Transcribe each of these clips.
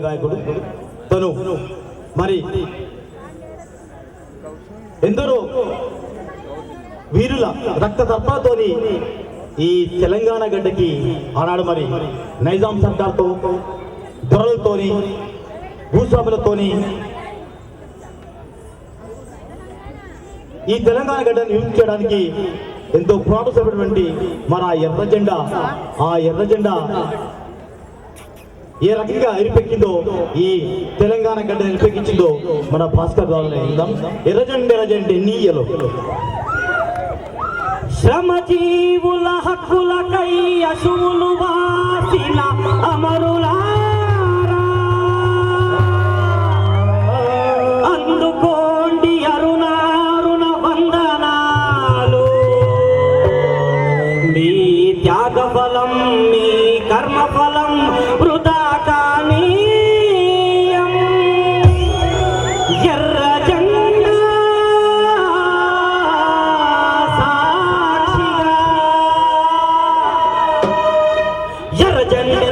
గాయకుడు తను మరి ఎందరో వీరుల రక్త తర్పాతోని ఈ తెలంగాణ గడ్డకి ఆనాడు మరి నైజాం సర్కార్తో దొరలతోని భూస్వాములతోని ఈ తెలంగాణ గడ్డను నిర్మించడానికి ఎంతో పోరాటమైనటువంటి మరి ఆ ఎర్ర జెండా ఏ రకంగా ఎరిపెక్కిందో ఈ తెలంగాణ గడ్డ ఎరిపెక్కించిందో మన భాస్కర్ రావునే విందాం. ఎర్రజెండ నీయలో శ్రమజీవుల హక్కులకై అశువులు వాసిన అమరులారా అందుకోండి అరుణారుణ వందనాలు. మీ త్యాగ ఫలం మీ కర్మ ఫలం వృధా కానీయం. ఎర్ర జెండా సాక్షిగా ఎర్ర జెండా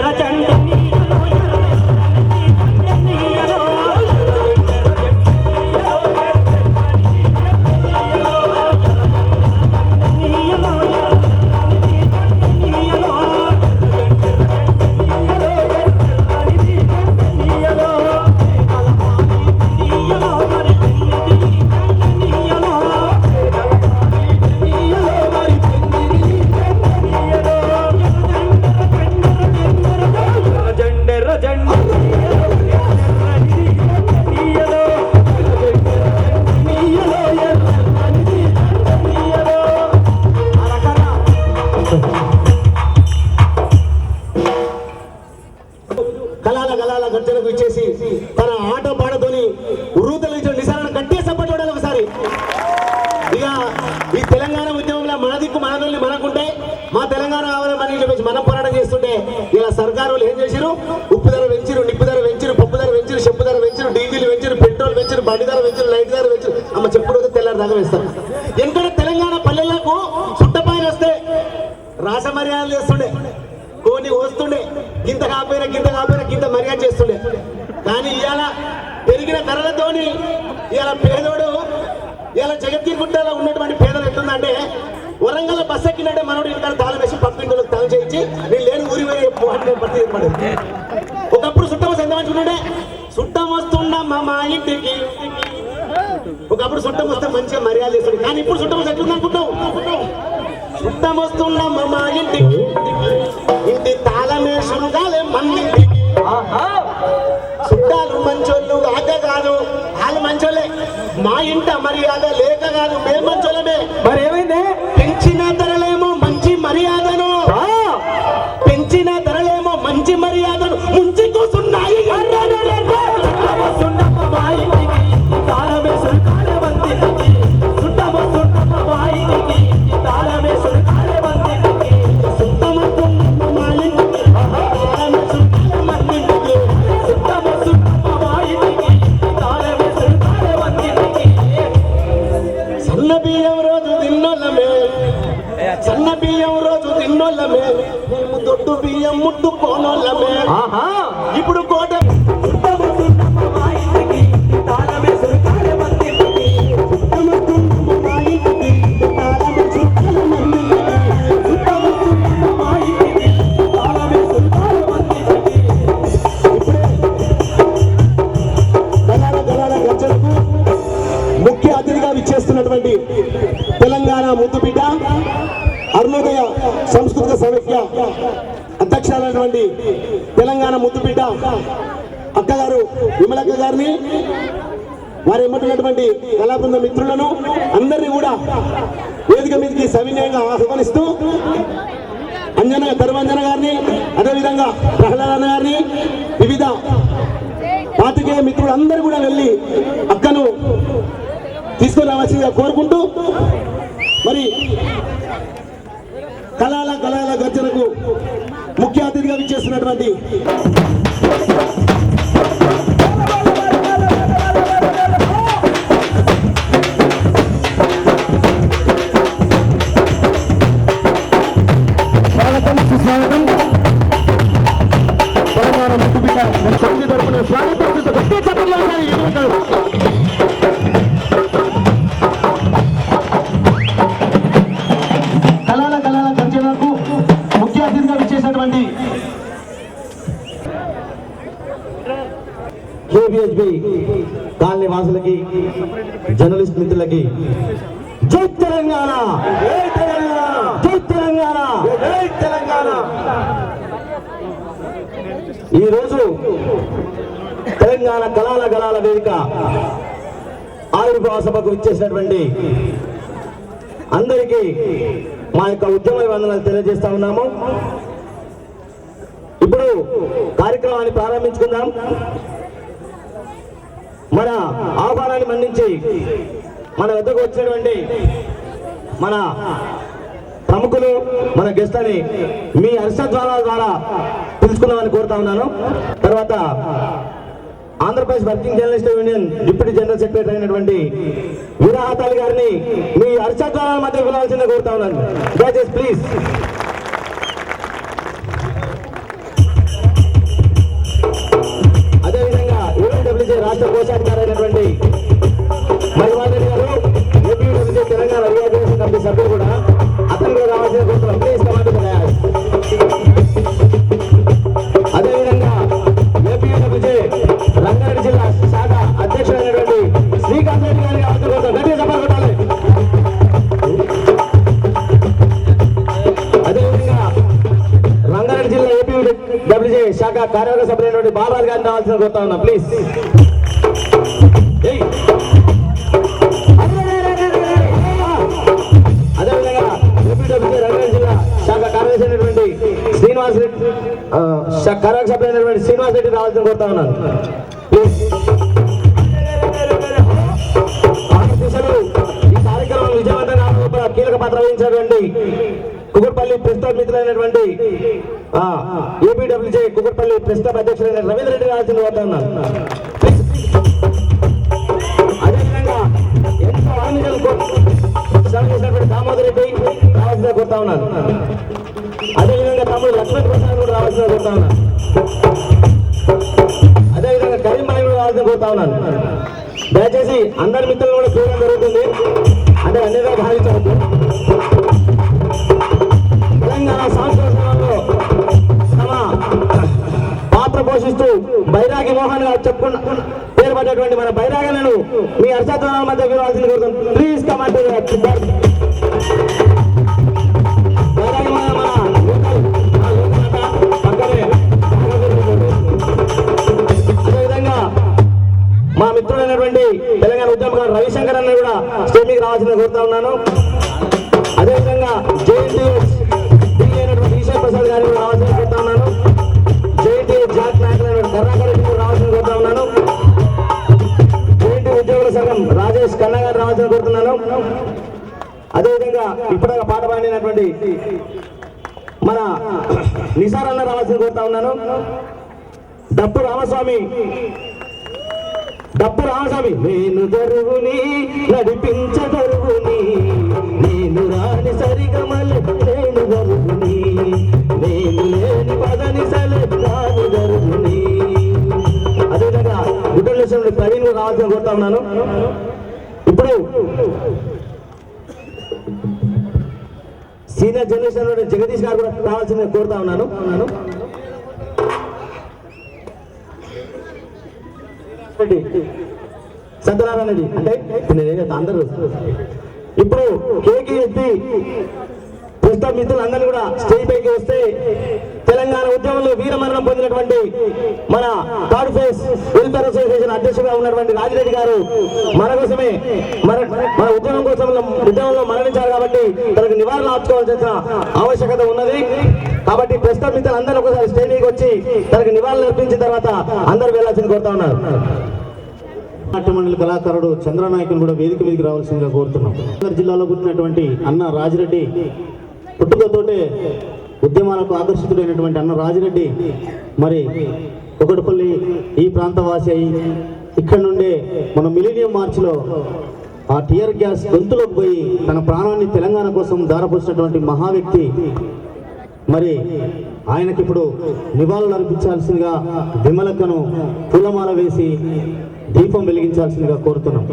గర్జనకు ఇచ్చేసి తన ఆట పాటతోని ఉర్రూతలు ఇచ్చిన నిసారణ గట్టిగా సపోర్ట్ చూడాలి ఒకసారి. ఇక ఈ తెలంగాణ ఉద్యమంలో మన దిక్కు మనల్ని మనకుంటే మా తెలంగాణ కావాలని చెప్పేసి మనం పోరాటం చేస్తుంటే ఇలా సర్కారు ఏం చేసిరు? ఉప్పు ధర పెంచిరు, నిప్పు ధర పెంచిరు, పప్పు ధర పెంచిరు, చెప్పు ధర పెంచిరు, డీజిల్ పెంచిరు, పెట్రోల్ పెంచిరు, బండి ధర పెంచిరు, లైట్ ధర పెంచిరు. అమ్మ చెప్పు రోజు తెల్లారి దాకా వేస్తారు. ఎందుకంటే తెలంగాణ పల్లెలకు సుట్టపైన వస్తే రాస మర్యాదలు చేస్తుండే, కోని వస్తుండే, గింత కాపోయినా గింత మర్యాద చేస్తుండే. కానీ ఇవాళ పెరిగిన ధరలతోని ఇవాళ పేదోడు ఇవాళ జగత్గిరిగుట్టలో ఉన్నటువంటి పేదలు ఎట్లుందంటే వరంగల్ బస్ ఎక్కినట్టే మనోడు ఇక్కడ తాళం వేసి పక్కింటికి తాళం చేయించి నేను లేని ఊరి పట్టి ఏర్పడింది. ఒకప్పుడు చుట్టం వస్తే ఎంత మంచిగా చుట్టం వస్తుండమ్మా మా ఇంటికి. ఒకప్పుడు చుట్టం వస్తే మంచిగా మర్యాద చేస్తుంది. కానీ ఇప్పుడు చుట్టం వస్తే ఎట్లుంది అనుకుంటావు? చుట్టం వస్తుండమ్మా మా ఇంటికి, ఇంటి తాళమేసుగాలే మన్నింటికి. చుట్టాలు మంచోళ్ళు కాక కాదు, వాళ్ళు మంచోళ్ళే. మా ఇంట మర్యాద లేక కాదు, మేము మంచోళ్ళమే. మరి ఏమైంది? పెంచిన ధరలేమో మంచి మర్యాదను, పెంచిన ధరలేమో మంచి మర్యాదను ముంచి కూర్చున్నాయి. సన్న బియ్యం రోజు తిన్నోళ్ళమే, మేము దొడ్డు బియ్యం ముట్టుకోనోళ్ళమే. ఇప్పుడు కోట ముఖ్య అతిథిగా విచ్చేస్తున్నటువంటి తెలంగాణ ముద్దుబిడ్డ అరుణోదయ సంస్కృత సమైక్య అధ్యక్షురాలైనటువంటి తెలంగాణ ముద్దుబిడ్డ అక్కగారు విమలక్క గారిని, వారు ఎమ్మటున్నటువంటి కళాబృంద మిత్రులను అందరినీ కూడా వేదిక మీదకి సవినయంగా ఆహ్వానిస్తూ ధర్మంజన గారిని, అదేవిధంగా ప్రహ్లాదన్న గారిని, వివిధ పాత్రికేయ మిత్రులందరూ కూడా వెళ్ళి అక్కను తీసుకొని రావాల్సిందిగా కోరుకుంటూ మరి కళాల గర్జనకు ముఖ్య అతిథిగా విచ్చేస్తున్నటువంటి స్వాగతం సుస్వాగతం. తెలంగాణ ముద్దుబిడ్డ సమితి తరపున కేబిహెచ్బి కాలనీ వాసులకి, జర్నలిస్ట్ మిత్రులకి జై తెలంగాణ, జై తెలంగాణ, జై తెలంగాణ, జై తెలంగాణ. ఈరోజు తెలంగాణ కళాల గళాల వేదిక ఆవిర్భావ సభకు ఇచ్చేసినటువంటి అందరికీ మా యొక్క ఉద్యమ వందనాలు తెలియజేస్తా ఉన్నాము. ఇప్పుడు కార్యక్రమాన్ని ప్రారంభించుకుందాం. మన ఆహ్వానాన్ని మన్నించి మన వద్దకు వచ్చినటువంటి మన ప్రముఖులు, మన గెస్ట్లని మీ హర్షధ్వానాల ద్వారా పిలుచుకుందామని కోరుతా ఉన్నాను. తర్వాత Andhra Pradesh working journalist union deputy general secretary అయినటువంటి వీరాహతాలి గారిని మీ హర్షధ్వానాల మధ్య పిలవాల్సిందే కోరుతా ఉన్నాను. దయచేసి ప్లీజ్. అదేవిధంగా యూఎన్డబ్ల్యూజే రాష్ట్ర కోశాధికారి అయినటువంటి మహిళారెడ్డి గారు, ఏపీడబ్ల్యూజే తెలంగాణ రియాక్షన్ కమిటీ సభ్యులు కూడా అతను కూడా రావాల్సిన కోరుతున్నాం. Please command. అదేవిధంగా ఏపీడబ్ల్యూజే రంగారెడ్డి జిల్లా శాఖ అధ్యక్షుడైనటువంటి శ్రీకాంత్ రెడ్డి గారిని రావాల్సిన కోరుతున్నాం. గట్టిగా సభ కొట్టాలి. అదేవిధంగా రంగారెడ్డి జిల్లా ఏపీడబ్ల్యూజే శాఖ కార్యవర్గ సభ్యులైనటువంటి బాబాల్ గారిని రావాల్సిన కోరుతా ఉన్నాం. ప్లీజ్. అదేవిధంగా ఏపీడబ్ల్యూజే రంగారెడ్డి జిల్లా శాఖ కార్యదర్శి అయినటువంటి శ్రీనివాస్ రెడ్డి, కార్యవర్గ సభ్యులైనటువంటి శ్రీనివాస్ రెడ్డి రావాల్సిన కోరుతా ఉన్నాను. ప్లీజ్. ఈ కార్యక్రమం విజయవంతంగా కీలక పాత్ర వహించినటువంటి కుకట్పల్లి ప్రెస్ క్లబ్ మిత్రులైనటువంటి ఏపీడబ్ల్యూజే కుకట్పల్లి ప్రెస్ క్లబ్ అధ్యక్షులైన రవీంద్ర రెడ్డి రావాల్సిన కోరుతా ఉన్నాను. అదేవిధంగా ఎంతో ఆనందించాలని చేసినటువంటి దామోదర్ రెడ్డి రావాల్సిన కోరుతా ఉన్నాను. అదేవిధంగా తమ్ముడు లక్ష్మణ్ ప్రసాద్ కూడా రావాల్సిన కోరుతా ఉన్నాను. అదేవిధంగా కరీంబాయి కూడా రావాల్సిన కోరుతా ఉన్నాను. దయచేసి అందరి మిత్రులు కూడా చూడడం జరుగుతుంది, అంటే అన్నిగా భావించవద్దు. తెలంగాణ సాంస్కృతికంలో తమ పాత్ర పోషిస్తూ బైరాగి మోహన్ గారు చెప్పుకున్న పేరు పడ్డటువంటి మన బైరాగలను మీ హర్షధ్వానాల మధ్య వినవలసింది కోరుతున్నాం. Please command. బైరాగి మోహన్ పక్కనే. అదేవిధంగా మా మిత్రుడైనటువంటి తెలంగాణ ఉద్యమకారు రవిశంకర్ అన్న కూడా స్టేజ్ మీకు రావాల్సింది కోరుతా ఉన్నాను. అదేవిధంగా జేఎన్టీఎస్ అయినటువంటి ఈశ్వర్ ప్రసాద్ గారిని కూడా రావాల్సింది కోరుతా ఉన్నాను. జేఎన్టీఎస్ జాక్ నాయకులైన కర్ణాకర్ రెడ్డి కూడా రావాల్సింది కోరుతా ఉన్నాను. జేఎన్టీ ఉద్యోగుల సంఘం రాజేష్ కన్నా గారిని రావాల్సింది కోరుతున్నాను. అదేవిధంగా ఇప్పటిగా పాట పాడినటువంటి మన నిసార్ అన్న రావాల్సింది కోరుతా ఉన్నాను. డప్పు రామస్వామి, నేను దరువుని నడిపించదరువుని, నేను రాని సరిగమలు నేను దరువుని, నేను లేని పదని సలే రాని దరువుని. అదేవిధంగా గుడ్డల ప్రవీణ్ రావాల్సిన కోరుతా ఉన్నాను. ఇప్పుడు సీనియర్ జర్నలిస్ట్ జగదీష్ గారు కూడా రావాల్సింది కోరుతా ఉన్నాను. సత్యనారాయణ రెడ్డి అంటే నేనైతే అందరూ ఇప్పుడు కేకేఎస్పీ ప్రస్తుత మిత్రులందరూ కూడా స్టేజ్ పైకి వస్తే తెలంగాణ ఉద్యమంలో వీరమరణం పొందినటువంటి మన థర్డ్ ఫేజ్ వెల్ఫేర్ అసోసియేషన్ అధ్యక్షుడిగా ఉన్నటువంటి రాజిరెడ్డి గారు మన కోసమే మన ఉద్యమంలో మరణించారు కాబట్టి తనకు నివారణ ఆపుకోవాల్సిన ఆవశ్యకత ఉన్నది. కాబట్టి ప్రస్తుత మిత్రులందరూ ఒకసారి స్టేజీకి వచ్చి తనకు నివాళులు అర్పించిన తర్వాత అందరూ వెళ్లాల్సింది కోరుతా ఉన్నారు. నాట్యమండలి కళాకారుడు చంద్రనాయకుని కూడా వేదిక మీదకి రావాల్సిందిగా కోరుతున్నాం. జిల్లాలో పుట్టినటువంటి అన్న రాజిరెడ్డి పుట్టుకతోటే ఉద్యమాలకు ఆకర్షితుడైనటువంటి అన్న రాజిరెడ్డి మరి కుకట్పల్లి ఈ ప్రాంతవాసి అయి ఇక్కడ నుండే మన మిలీనియం మార్చిలో ఆ టియర్ గ్యాస్ గొంతులోకి పోయి తన ప్రాణాన్ని తెలంగాణ కోసం దారపోసినటువంటి మహా వ్యక్తి. మరి ఆయనకి ఇప్పుడు నివాళులు అర్పించాల్సిందిగా విమలకను పూలమాల వేసి దీపం వెలిగించాల్సిందిగా కోరుతున్నాం.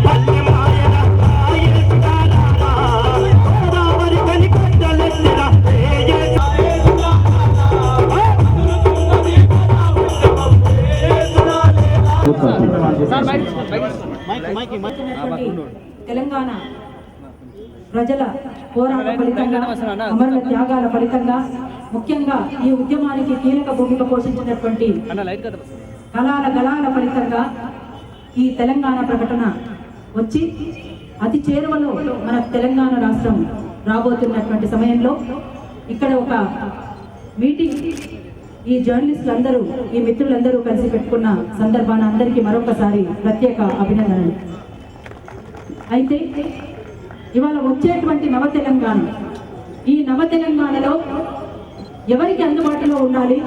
పల్లె మాయల యేసునామా గోదావరి కని కట్టలెత్తిన తెలంగాణ ప్రజల పోరాట ఫలితంగా అమరుల త్యాగాల ఫలితంగా ముఖ్యంగా ఈ ఉద్యమానికి కీలక భూమిక పోషించినటువంటి గలాల ఫలితంగా ఈ తెలంగాణ ప్రకటన వచ్చి అతి చేరువలో మన తెలంగాణ రాష్ట్రం రాబోతున్నటువంటి సమయంలో ఇక్కడ ఒక మీటింగ్ ఈ జర్నలిస్టులందరూ ఈ మిత్రులందరూ కలిసి పెట్టుకున్న సందర్భాన అందరికీ మరొకసారి ప్రత్యేక అభినందనలు. అయితే ఇవాళ వచ్చేటువంటి నవ తెలంగాణ, ఈ నవ తెలంగాణలో ఎవరికి అందుబాటులో ఉండాలి,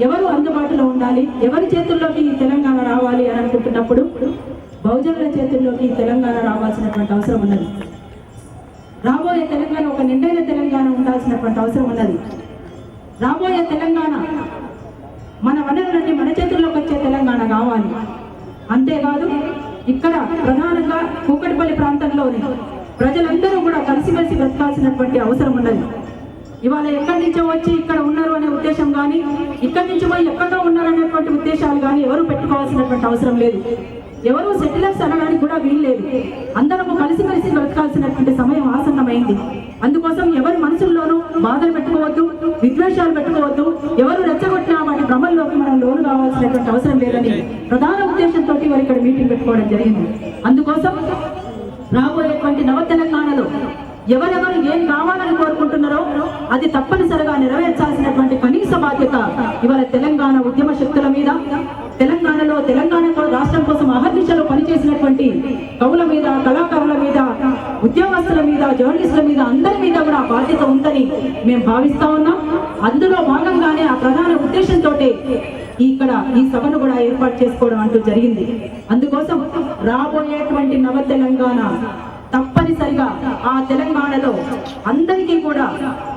ఎవరు అందుబాటులో ఉండాలి, ఎవరి చేతుల్లోకి ఈ తెలంగాణ రావాలి అని అనుకుంటున్నప్పుడు బహుజనుల చేతుల్లోకి ఈ తెలంగాణ రావాల్సినటువంటి అవసరం ఉన్నది. రాబోయే తెలంగాణ ఒక నిండైన తెలంగాణ ఉండాల్సినటువంటి అవసరం ఉన్నది. రాబోయే తెలంగాణ మన వనరులన్నీ మన చేతుల్లోకి వచ్చే తెలంగాణ కావాలి. అంతేకాదు ఇక్కడ ప్రధానంగా కూకట్పల్లి ప్రాంతంలోని ప్రజలందరూ కూడా కలిసిమెలిసి బ్రతకాల్సినటువంటి అవసరం ఉన్నది. ఇవాళ ఎక్కడి నుంచో వచ్చి ఇక్కడ ఉన్నారు అనే ఉద్దేశం కానీ, ఇక్కడి నుంచి పోయి ఎక్కడో ఉన్నారనేటువంటి ఉద్దేశాలు కానీ ఎవరు పెట్టుకోవాల్సినటువంటి అవసరం లేదు. ఎవరు సెటిలర్స్ అనడానికి కూడా వీల్లేదు. అందరము కలిసిమెలిసి బ్రతకాల్సినటువంటి సమయం ఆసన్నమైంది. అందుకోసం ఎవరి మనసుల్లోనూ బాధలు పెట్టుకోవద్దు, విద్వేషాలు పెట్టుకోవద్దు, ఎవరు రెచ్చగొట్టినా వాటి భ్రమల్లోకి మనం లోను కావాల్సినటువంటి అవసరం లేదని ప్రధాన ఉద్దేశంతో వారు ఇక్కడ మీటింగ్ పెట్టుకోవడం జరిగింది. అందుకోసం రాబోయేటువంటి నవ తెలంగాణలో ఎవరెవరు ఏం కావాలని కోరుకుంటున్నారో అది తప్పనిసరిగా నెరవేర్చాల్సినటువంటి కనీస బాధ్యత ఇవాళ తెలంగాణ ఉద్యమ శక్తుల మీద, తెలంగాణలో తెలంగాణ రాష్ట్రం కోసం అహర్నిశలు పనిచేసినటువంటి కవుల మీద, కళాకారుల మీద, ఉద్యోగస్తుల మీద, జర్నలిస్టుల మీద, అందరి మీద కూడా బాధ్యత ఉందని మేము భావిస్తా ఉన్నాం. అందులో భాగంగానే ఆ ప్రధాన ఉద్దేశంతో ఇక్కడ ఈ సభను కూడా ఏర్పాటు చేసుకోవడం అంటూ జరిగింది. అందుకోసం రాబోయేటువంటి నవ తెలంగాణ తప్పనిసరిగా ఆ తెలంగాణలో అందరికీ కూడా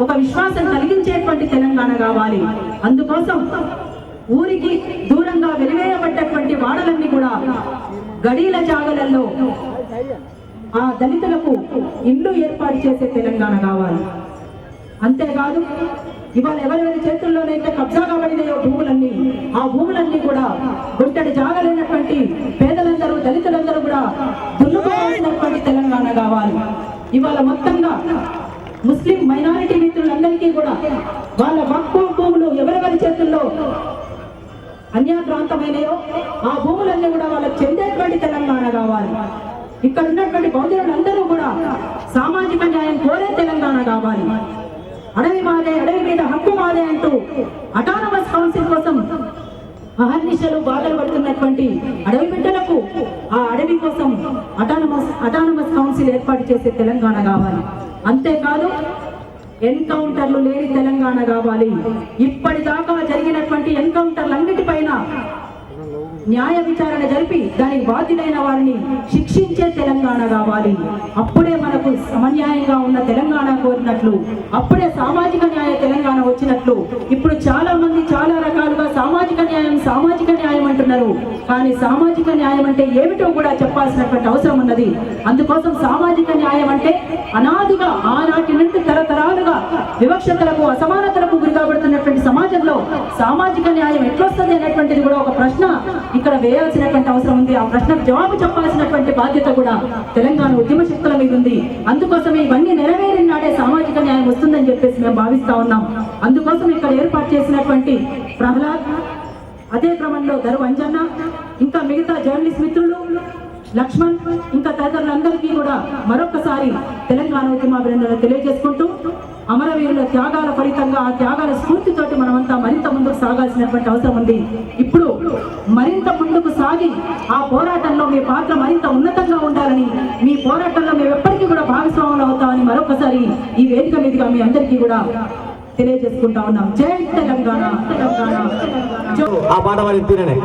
ఒక విశ్వాసం కలిగించేటువంటి తెలంగాణ కావాలి. అందుకోసం ఊరికి దూరంగా వెలివేయబడ్డటువంటి వాడలన్నీ కూడా గడీల జాగలలో ఆ దళితులకు ఇల్లు ఏర్పాటు చేసే తెలంగాణ కావాలి. అంతేకాదు ఇవాళ ఎవరెవరి చేతుల్లోనైతే కబ్జా కాబడినాయో భూములన్నీ, ఆ భూములన్నీ కూడా గుంటడి జాగలేనటువంటి పేదలందరూ, దళితులందరూ కూడా దున్నుకోవాల్సినటువంటి తెలంగాణ కావాలి. ఇవాళ మొత్తంగా ముస్లిం మైనారిటీ మిత్రులందరికీ కూడా వాళ్ళ వక్ఫ్ భూములు ఎవరెవరి చేతుల్లో అన్యాక్రాంతమైనయో ఆ భూములన్నీ కూడా వాళ్ళకి చెందేటువంటి తెలంగాణ కావాలి. ఇక్కడ ఉన్నటువంటి బహుజనులందరూ కూడా సామాజిక న్యాయం కోరే తెలంగాణ కావాలి. అడవి మాదే, అడవి మీద హక్కు మాదే అంటూ అటానమస్ కౌన్సిల్ కోసం అహర్నిశలు బాధలు పడుతున్నటువంటి అడవి బిడ్డలకు ఆ అడవి కోసం అటానమస్ కౌన్సిల్ ఏర్పాటు చేసే తెలంగాణ కావాలి. అంతేకాదు ఎన్కౌంటర్లు లేని తెలంగాణ కావాలి. ఇప్పటిదాకా జరిగినటువంటి ఎన్కౌంటర్లన్నిటిపైన న్యాయ విచారణ జరిపి దానికి బాధ్యులైన వారిని శిక్షించే తెలంగాణ కావాలి. అప్పుడే మనకు సమన్యాయంగా ఉన్న తెలంగాణ కోరినట్లు, అప్పుడే సామాజిక న్యాయ తెలంగాణ వచ్చినట్లు. ఇప్పుడు చాలా మంది చాలా రకాలుగా సామాజిక న్యాయం అంటున్నారు. కానీ సామాజిక న్యాయం అంటే ఏమిటో కూడా చెప్పాల్సినటువంటి అవసరం ఉన్నది. అందుకోసం సామాజిక న్యాయం అంటే అనాదిగా ఆనాటి నుండి తరతరాలుగా వివక్షతలకు, అసమానతలకు గురికాబడుతున్నటువంటి సమాజంలో సామాజిక న్యాయం ఎట్లొస్తుంది అనేటువంటిది కూడా ఒక ప్రశ్న ఇక్కడ వేయాల్సినటువంటి అవసరం ఉంది. ఆ ప్రశ్నకు జవాబు చెప్పాల్సినటువంటి బాధ్యత కూడా తెలంగాణ ఉద్యమ శక్తుల మీద ఉంది. అందుకోసం ఇవన్నీ నెరవేరిన నాడే సామాజిక న్యాయం వస్తుందని చెప్పేసి మేము భావిస్తా ఉన్నాం. అందుకోసం ఇక్కడ ఏర్పాటు చేసినటువంటి ప్రహ్లాద్, అదే క్రమంలో ధరు అంజన్న, ఇంకా మిగతా జర్నలిస్ట్ మిత్రులు, లక్ష్మణ్, ఇంకా తదితరులందరికీ కూడా మరొకసారి తెలంగాణ ఉద్యమాభినందనలు తెలియజేసుకుంటూ, అమరవీరుల త్యాగాల ఫలితంగా ఆ త్యాగాల స్ఫూర్తితోటి మనమంతా మరింత ముందుకు సాగాల్సినటువంటి అవసరం ఉంది. ఇప్పుడు మరింత ముందుకు సాగి ఆ పోరాటంలో మీ పాత్ర మరింత ఉన్నతంగా ఉండాలని, మీ పోరాటంలో మేము ఎప్పటికీ కూడా భాగస్వాములు అవుతామని మరొకసారి ఈ వేదిక మీదుగా మీ అందరికీ కూడా తెలియజేసుకుంటా ఉన్నాం. జై తెలంగాణ. ఆ పాట మరి తీరనే